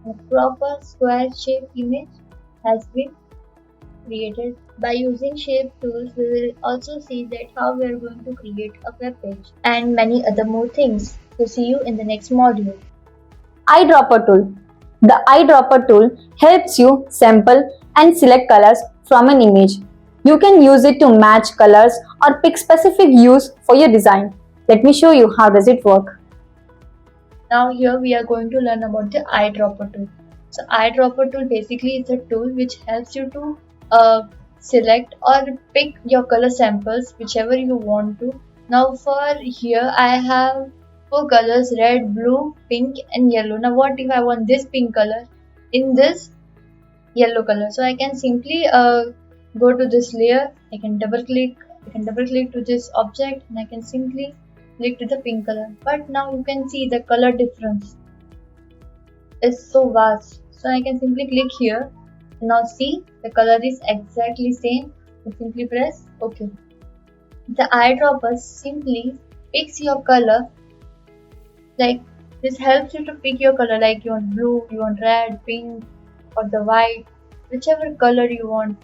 A proper square shape image has been created. By using shape tools, we will also see that how we are going to create a web page and many other more things. So see you in the next module. Eyedropper tool. The eyedropper tool helps you sample and select colors from an image. You can use it to match colors or pick specific hues for your design. Let me show you how does it work. Now here we are going to learn about the eyedropper tool. So eyedropper tool basically is a tool which helps you to select or pick your color samples whichever you want to. Now for here I have four colors: red, blue, pink and yellow. Now what if I want this pink color in this yellow color? So I can simply go to this layer, I can double click to this object and I can simply click to the pink color. But now you can see the color difference is so vast. So I can simply click here. Now see the color is exactly same. You simply press OK. The eyedropper simply picks your color. Like this helps you to pick your color, like you want blue, you want red, pink or the white, whichever color you want.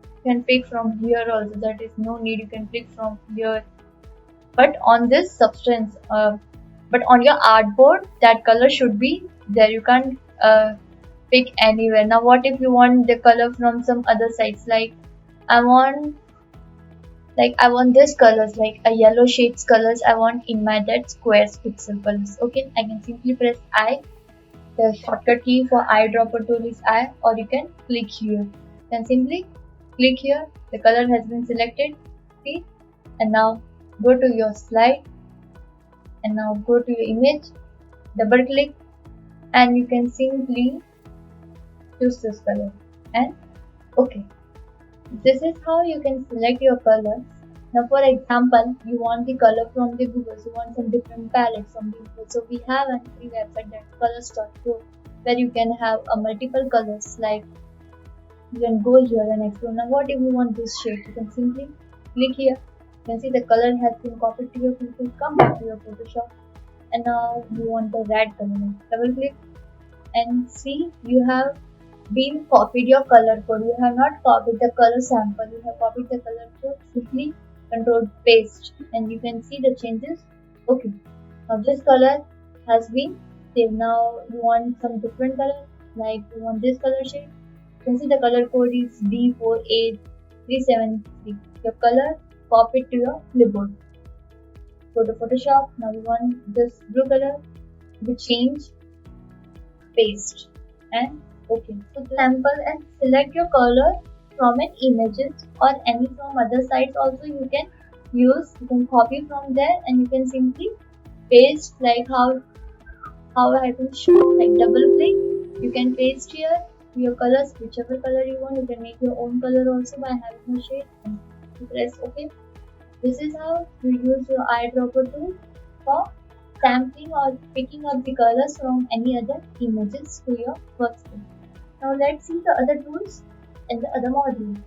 You can pick from here also. That is no need, you can pick from here. But on this substance, but on your artboard, that color should be there. You can't pick anywhere. Now what if you want the color from some other sites? Like I want this colors, like a yellow shades colors I want in my that squares pixel colors. Okay, I can simply press I. The shortcut key for eyedropper tool is I, or you can click here. You can simply click here. The color has been selected. See, and now go to your slide and now go to your image, double click and you can simply choose this color and OK. This is how you can select your colors. Now for example, you want the color from the Google, so you want some different palettes from Google. So we have a free website, that's colors.co, where you can have a multiple colors. Like you can go here and explore. Now what if you want this shade? You can simply click here. You can see the color has been copied to your pixel. Come back to your Photoshop and now you want the red color. Double click and see you have been copied your color code. You have not copied the color sample, you have copied the color code. Simply control paste and you can see the changes. Okay, now this color has been saved. Now you want some different color, like you want this color shade. You can see the color code is D48373. Your color copied to your clipboard. Go to Photoshop. Now you want this blue color. You change, paste and OK. So sample and select your color from an images or any from other sites also you can use. You can copy from there and you can simply paste, like how I can show, like double click. You can paste here your colors, whichever color you want. You can make your own color also by having a shade and you press OK. This is how you use your eyedropper tool for sampling or picking up the colors from any other images to your workspace. Now let's see the other tools in the other module.